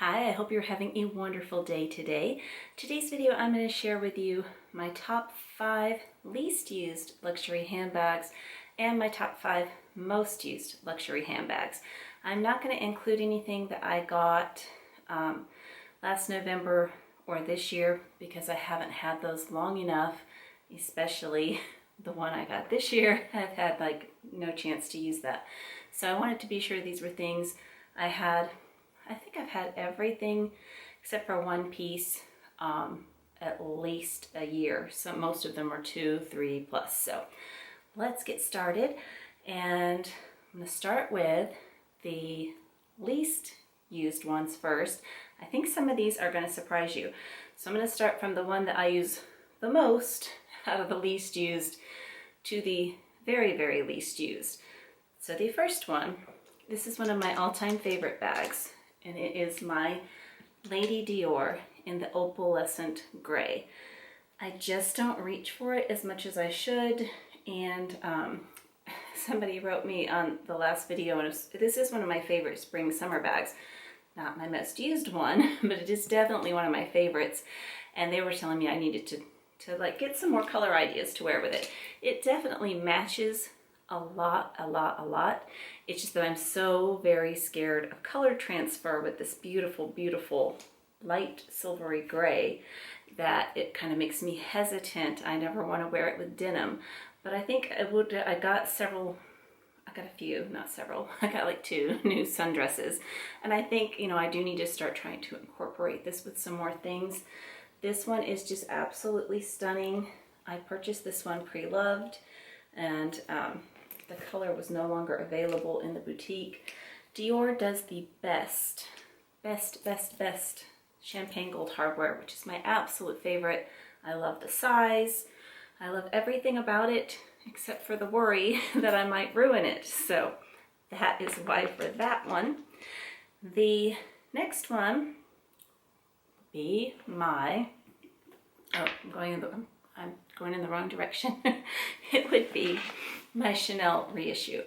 Hi, I hope you're having a wonderful day today. Today's video I'm going to share with you my top 5 least used luxury handbags and my top 5 most used luxury handbags. I'm not going to include anything that I got last November or this year because I haven't had those long enough, especially the one I got this year. I've had like no chance to use that. So I wanted to be sure these were things I had. I think I've had everything except for one piece at least a year. So most of them are 2, 3 plus. So let's get started. And I'm going to start with the least used ones first. I think some of these are going to surprise you. So I'm going to start from the one that I use the most out of the least used to the very, very least used. So the first one, this is one of my all-time favorite bags. And it is my Lady Dior in the opalescent gray. I just don't reach for it as much as I should. And somebody wrote me on the last video, and this is one of my favorite spring summer bags. Not my most used one, but it is definitely one of my favorites. And they were telling me I needed to like get some more color ideas to wear with it. It definitely matches a lot. It's just that I'm so very scared of color transfer with this beautiful, beautiful light silvery gray that it kind of makes me hesitant. I never want to wear it with denim, but I think I got a few, not several. I got like 2 new sundresses, and I think, you know, I do need to start trying to incorporate this with some more things. This one is just absolutely stunning. I purchased this one pre-loved, and the color was no longer available in the boutique. Dior does the best champagne gold hardware, which is my absolute favorite. I love the size. I love everything about it, except for the worry that I might ruin it. So that is why for that one. The next one would be my, I'm going in the wrong direction. It would be my Chanel reissue.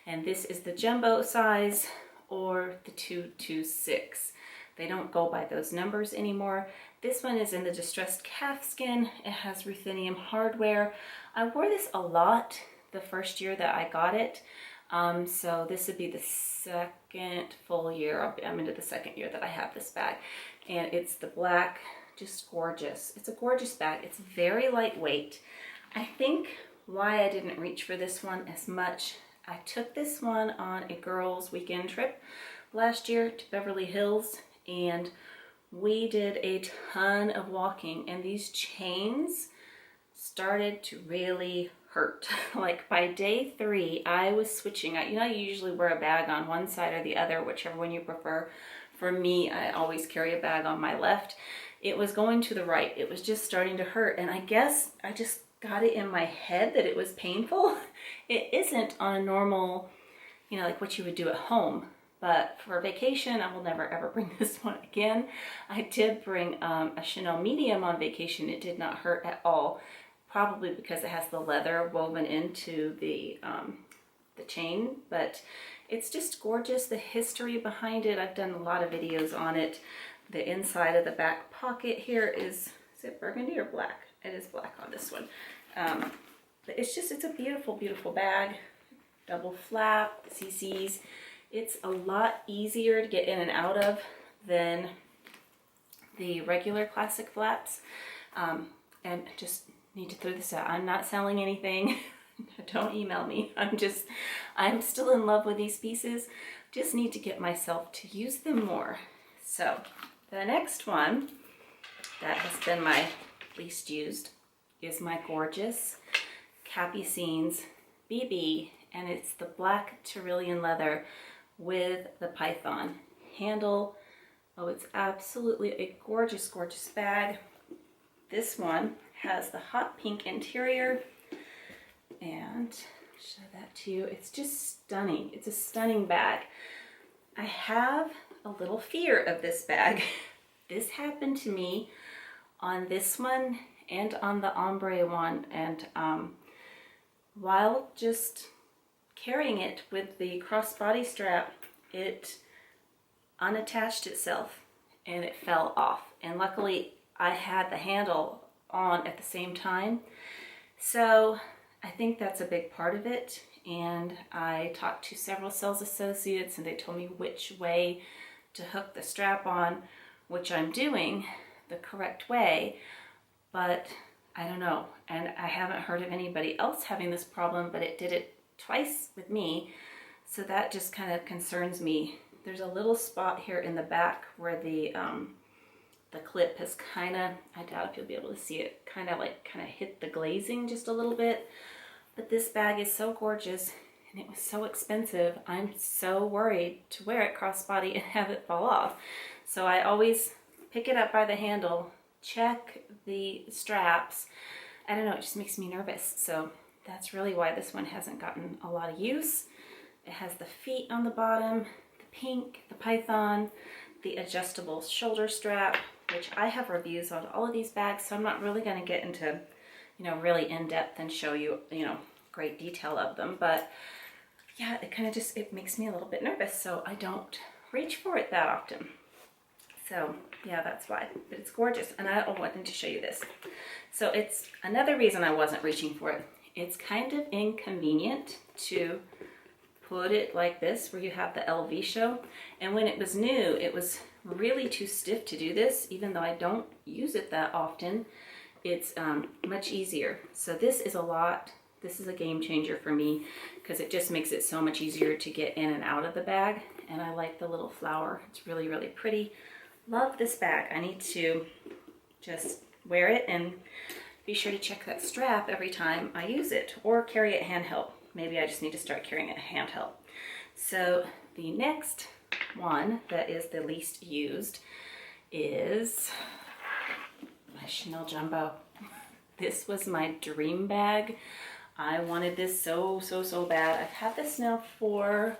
And this is the jumbo size or the 226. They don't go by those numbers anymore. This one is in the distressed calfskin. It has ruthenium hardware. I wore this a lot the first year that I got it. So this would be the second full year. I'm into the second year that I have this bag. And it's the black, just gorgeous. It's a gorgeous bag. It's very lightweight. I think why I didn't reach for this one as much, I took this one on a girls' weekend trip last year to Beverly Hills, and we did a ton of walking, and these chains started to really hurt. Like by day 3, I was switching out. You know, you usually wear a bag on one side or the other, whichever one you prefer. For me, I always carry a bag on my left. It was going to the right. It was just starting to hurt, and I guess I just got it in my head that it was painful. It isn't on a normal, you know, like what you would do at home. But for vacation, I will never ever bring this one again. I did bring a Chanel medium on vacation. It did not hurt at all, probably because it has the leather woven into the chain. But it's just gorgeous. The history behind it, I've done a lot of videos on it. The inside of the back pocket here is it burgundy or black? It is black on this one. But it's a beautiful, beautiful bag. Double flap, CCs. It's a lot easier to get in and out of than the regular classic flaps. And just need to throw this out. I'm not selling anything. Don't email me. I'm still in love with these pieces. Just need to get myself to use them more. So the next one that has been my least used is my gorgeous Capucines BB, and it's the black Tyrolean leather with the python handle. Oh, it's absolutely a gorgeous, gorgeous bag. This one has the hot pink interior, and I'll show that to you. It's just stunning. It's a stunning bag. I have a little fear of this bag. This happened to me on this one and on the ombre one, and while just carrying it with the crossbody strap, it unattached itself and it fell off. And luckily I had the handle on at the same time. So I think that's a big part of it. And I talked to several sales associates and they told me which way to hook the strap on, which I'm doing the correct way, but I don't know. And I haven't heard of anybody else having this problem, but it did it twice with me. So that just kind of concerns me. There's a little spot here in the back where the clip has kind of, I doubt if you'll be able to see it, kind of hit the glazing just a little bit. But this bag is so gorgeous and it was so expensive. I'm so worried to wear it crossbody and have it fall off. So I always pick it up by the handle, check the straps. I don't know, it just makes me nervous. So that's really why this one hasn't gotten a lot of use. It has the feet on the bottom, the pink, the python, the adjustable shoulder strap, which I have reviews on all of these bags, so I'm not really going to get into, really in depth and show you, great detail of them. But yeah, it kind of just, it makes me a little bit nervous, so I don't reach for it that often. So yeah, that's why. But it's gorgeous, and I wanted to show you this. So it's another reason I wasn't reaching for it. It's kind of inconvenient to put it like this, where you have the LV show. And when it was new, it was really too stiff to do this, even though I don't use it that often. It's much easier. So this is a game changer for me, because it just makes it so much easier to get in and out of the bag. And I like the little flower. It's really, really pretty. Love this bag. I need to just wear it and be sure to check that strap every time I use it, or carry it handheld. Maybe I just need to start carrying it handheld. So the next one that is the least used is my Chanel Jumbo. This was my dream bag. I wanted this so bad. I've had this now for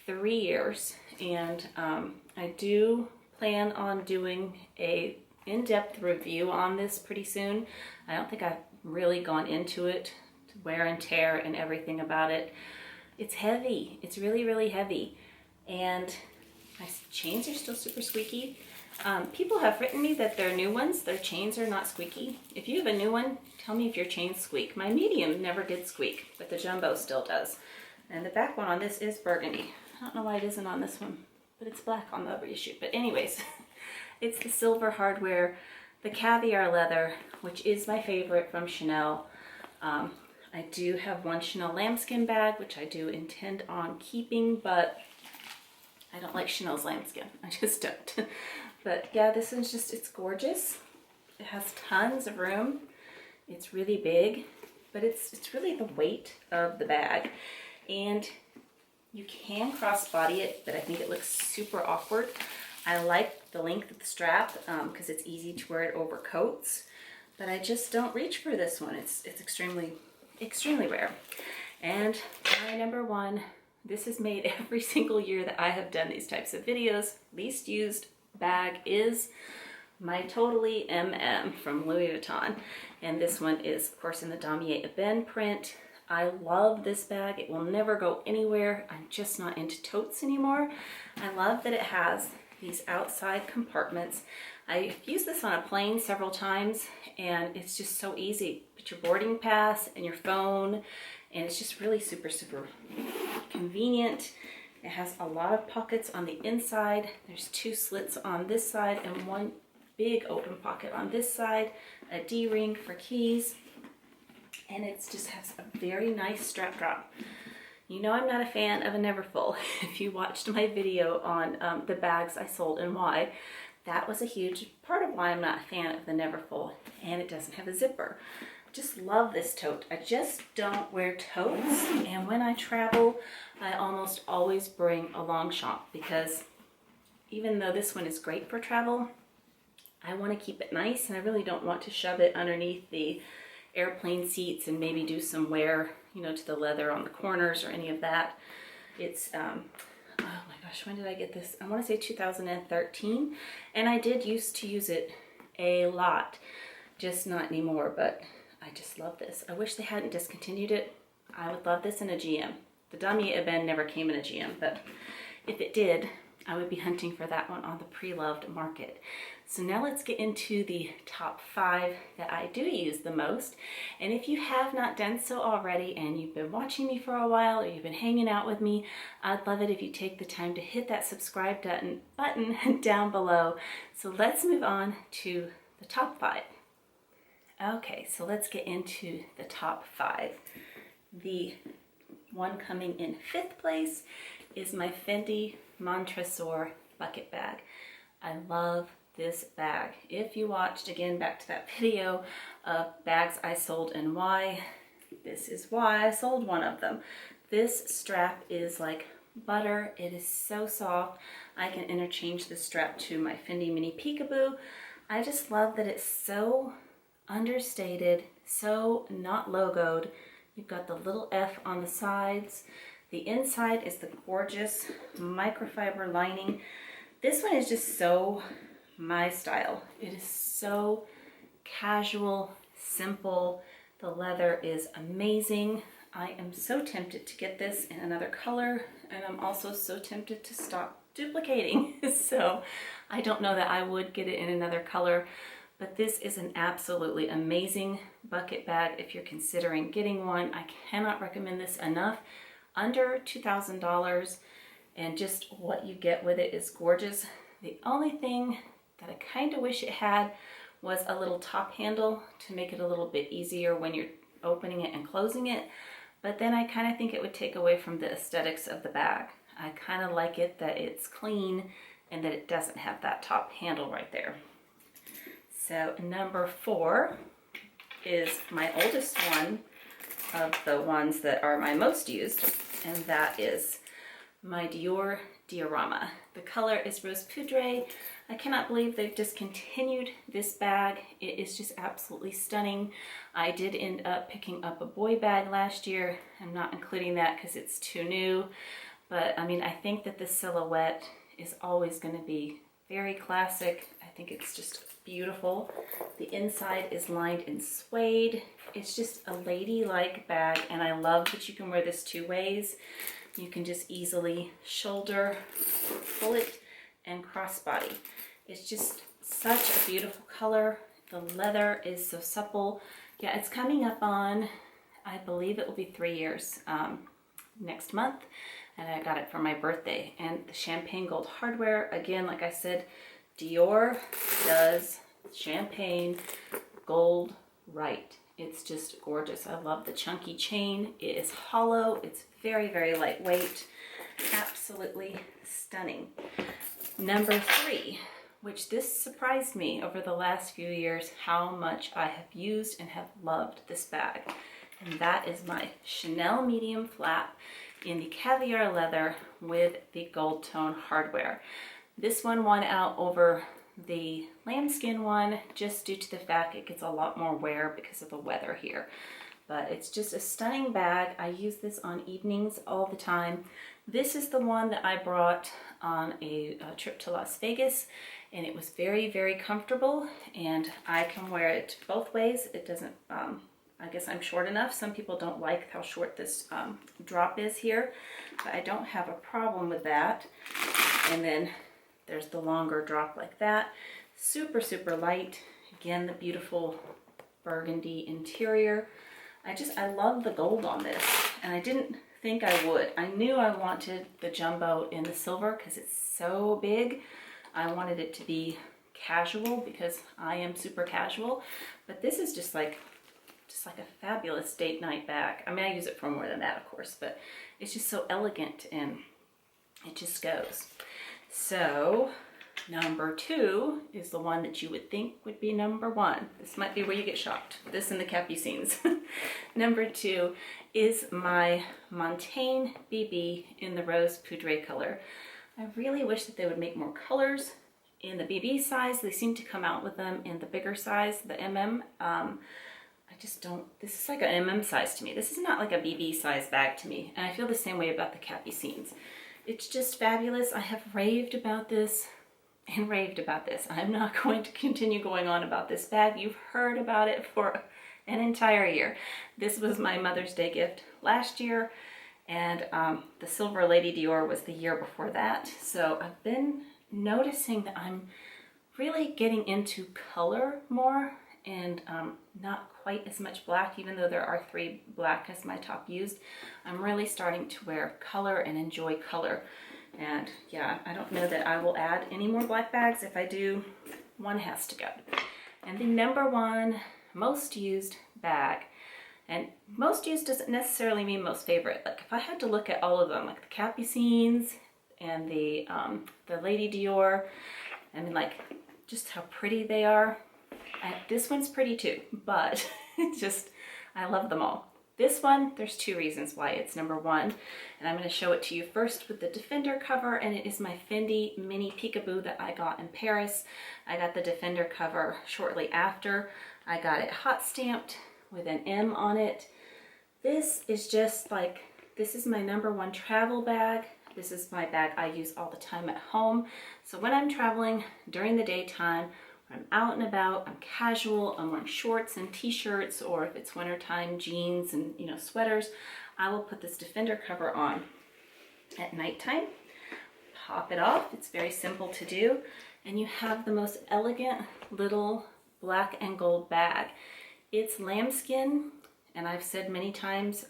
3 years, and I do plan on doing a in-depth review on this pretty soon. I don't think I've really gone into it, wear and tear and everything about it. It's heavy. It's really, really heavy. And my chains are still super squeaky. People have written me that their new ones, their chains are not squeaky. If you have a new one, tell me if your chains squeak. My medium never did squeak, but the Jumbo still does. And the back one on this is burgundy. I don't know why it isn't on this one, but it's black on the reissue. But anyways, it's the silver hardware, the caviar leather, which is my favorite from Chanel. I do have one Chanel lambskin bag, which I do intend on keeping, but I don't like Chanel's lambskin. I just don't. But yeah, this one's just, it's gorgeous. It has tons of room. It's really big, but it's really the weight of the bag. And you can crossbody it, but I think it looks super awkward. I like the length of the strap because it's easy to wear it over coats, but I just don't reach for this one. It's extremely rare. And my number one, this is made every single year that I have done these types of videos. Least used bag is my Totally MM from Louis Vuitton. And this one is, of course, in the Damier Ebene print. I love this bag. It will never go anywhere. I'm just not into totes anymore. I love that it has these outside compartments. I've used this on a plane several times, and it's just so easy. Put your boarding pass and your phone, and it's just really super convenient. It has a lot of pockets on the inside. There's 2 slits on this side and 1 big open pocket on this side, a D-ring for keys, and it just has a very nice strap drop. You know I'm not a fan of a Neverfull. If you watched my video on the bags I sold and why, that was a huge part of why I'm not a fan of the Neverfull, and it doesn't have a zipper. Just love this tote. I just don't wear totes, and when I travel, I almost always bring a Longchamp, because even though this one is great for travel, I want to keep it nice, and I really don't want to shove it underneath the airplane seats and maybe do some wear, to the leather on the corners or any of that. It's, oh my gosh, when did I get this? I want to say 2013, and I did used to use it a lot, just not anymore, but I just love this. I wish they hadn't discontinued it. I would love this in a GM. The Damier Ebene never came in a GM, but if it did, I would be hunting for that one on the pre-loved market. So now let's get into the top 5 that I do use the most. And if you have not done so already and you've been watching me for a while or you've been hanging out with me, I'd love it if you take the time to hit that subscribe button down below. So let's move on to the top 5. Okay, so let's get into the top 5. The one coming in 5th place is my Fendi Montresor bucket bag. I love this bag. If you watched, again, back to that video of bags I sold and why, this is why I sold one of them. This strap is like butter. It is so soft. I can interchange the strap to my Fendi Mini Peekaboo. I just love that it's so understated, so not logoed. You've got the little F on the sides. The inside is the gorgeous microfiber lining. This one is just so my style. It is so casual, simple. The leather is amazing. I am so tempted to get this in another color, and I'm also so tempted to stop duplicating. So I don't know that I would get it in another color, but this is an absolutely amazing bucket bag if you're considering getting one. I cannot recommend this enough. Under $2,000, and just what you get with it is gorgeous. The only thing that I kind of wish it had was a little top handle to make it a little bit easier when you're opening it and closing it, but then I kind of think it would take away from the aesthetics of the bag. I kind of like it that it's clean and that it doesn't have that top handle right there. So number 4 is my oldest one of the ones that are my most used, and that is my Dior Diorama. The color is Rose Poudre. I cannot believe they've discontinued this bag. It is just absolutely stunning. I did end up picking up a boy bag last year. I'm not including that because it's too new, but I mean, I think that this silhouette is always going to be very classic. I think it's just beautiful. The inside is lined in suede. It's just a ladylike bag, and I love that you can wear this 2 ways. You can just easily shoulder, pull it, and crossbody. It's just such a beautiful color. The leather is so supple. Yeah, it's coming up on, I believe it will be 3 years next month, and I got it for my birthday. And the champagne gold hardware, again, like I said, Dior does champagne gold right. It's just gorgeous. I love the chunky chain. It is hollow. It's very, very lightweight. Absolutely stunning. Number 3, which this surprised me over the last few years how much I have used and have loved this bag. And that is my Chanel medium flap in the caviar leather with the gold tone hardware. This one won out over the lambskin one just due to the fact it gets a lot more wear because of the weather here. But it's just a stunning bag. I use this on evenings all the time. This is the one that I brought on a trip to Las Vegas, and it was very, very comfortable, and I can wear it both ways. It doesn't, I guess I'm short enough. Some people don't like how short this drop is here, but I don't have a problem with that. And then there's the longer drop like that. Super, super light. Again, the beautiful burgundy interior. I love the gold on this, and I didn't think I would. I knew I wanted the jumbo in the silver because it's so big. I wanted it to be casual because I am super casual, but this is just like a fabulous date night bag. I mean, I use it for more than that, of course, but it's just so elegant and it just goes. So number 2 is the one that you would think would be number 1. This might be where you get shocked. This and the Capucines. Number 2 is my Montaigne BB in the Rose Poudre color. I really wish that they would make more colors in the BB size. They seem to come out with them in the bigger size, the MM. I just don't, this is like an MM size to me. This is not like a BB size bag to me. And I feel the same way about the Capucines. It's just fabulous. I have raved about this and raved about this. I'm not going to continue going on about this bag. You've heard about it for an entire year. This was my Mother's Day gift last year, and the Silver Lady Dior was the year before that. So I've been noticing that I'm really getting into color more, and not quite as much black, even though there are 3 black as my top used. I'm really starting to wear color and enjoy color. And yeah, I don't know that I will add any more black bags. If I do, one has to go. And the number 1 most used bag, and most used doesn't necessarily mean most favorite. Like if I had to look at all of them, like the Capucines and the Lady Dior, I mean, like just how pretty they are. This one's pretty too, but just, I love them all. This one, there's 2 reasons why it's number 1, and I'm going to show it to you first with the Defender cover, and it is my Fendi Mini Peekaboo that I got in Paris. I got the Defender cover shortly after. I got it hot stamped with an M on it. This is just like, this is my number 1 travel bag. This is my bag I use all the time at home. So when I'm traveling during the daytime, I'm out and about, I'm casual, I'm wearing shorts and t-shirts, or if it's wintertime, jeans and sweaters, I will put this Defender cover on at nighttime, pop it off. It's very simple to do, and you have the most elegant little black and gold bag. It's lambskin, and I've said many times,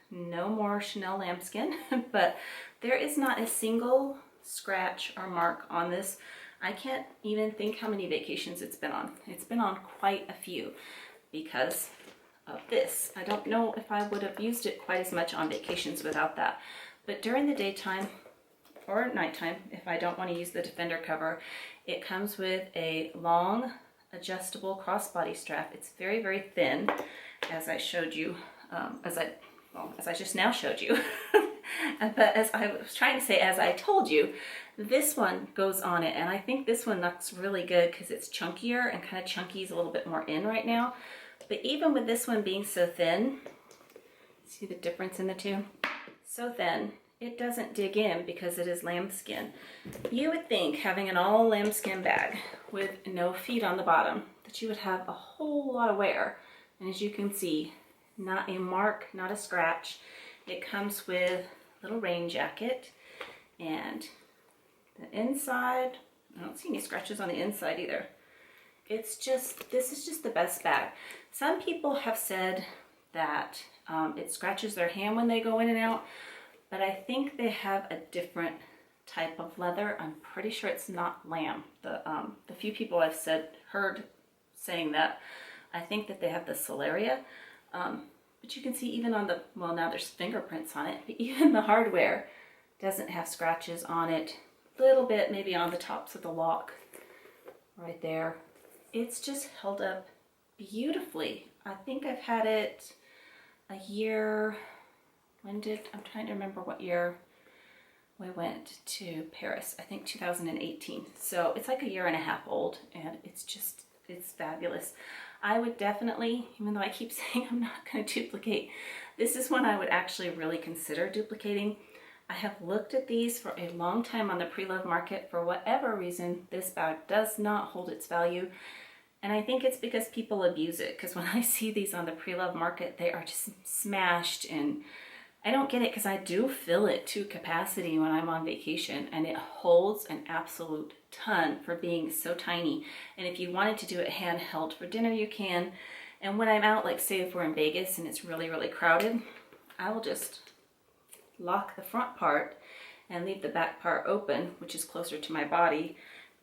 no more Chanel lambskin, but there is not a single scratch or mark on this. I can't even think how many vacations it's been on. It's been on quite a few because of this. I don't know if I would have used it quite as much on vacations without that. But during the daytime or nighttime, if I don't want to use the Defender cover, it comes with a long adjustable crossbody strap. It's very, very thin, as I showed you, as I just now showed you. But as I was trying to say, as I told you, this one goes on it, and I think this one looks really good because it's chunkier, and kind of chunky is a little bit more in right now. But even with this one being so thin, see the difference in the 2? So thin, it doesn't dig in because it is lambskin. You would think having an all lambskin bag with no feet on the bottom that you would have a whole lot of wear. And as you can see, not a mark, not a scratch. It comes with a little rain jacket, and the inside, I don't see any scratches on the inside either. It's just, this is just the best bag. Some people have said that it scratches their hand when they go in and out, but I think they have a different type of leather. I'm pretty sure it's not lamb. The few people I've heard saying that, I think that they have the Celeria. But you can see even on the, well, now there's fingerprints on it, but even the hardware doesn't have scratches on it. A little bit maybe on the tops of the lock right there. It's just held up beautifully. I think I've had it a year. I'm trying to remember what year we went to Paris. I think 2018. So it's like a year and a half old, and it's fabulous. I would definitely, even though I keep saying I'm not going to duplicate, this is one I would actually really consider duplicating. I have looked at these for a long time on the pre-love market. For whatever reason, this bag does not hold its value. And I think it's because people abuse it. Because when I see these on the pre-love market, they are just smashed, and I don't get it because I do fill it to capacity when I'm on vacation, and it holds an absolute ton for being so tiny. And if you wanted to do it handheld for dinner, you can. And when I'm out, like say if we're in Vegas and it's really, really crowded, I will just lock the front part and leave the back part open, which is closer to my body,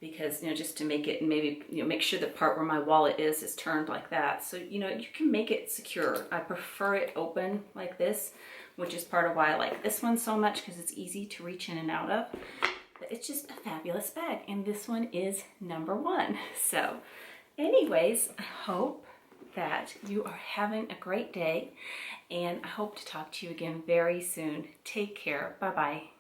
because, just to make it, and maybe, make sure the part where my wallet is turned like that. So, you can make it secure. I prefer it open like this, which is part of why I like this one so much, because it's easy to reach in and out of. But it's just a fabulous bag, and this one is number 1. So anyways, I hope that you are having a great day, and I hope to talk to you again very soon. Take care. Bye-bye.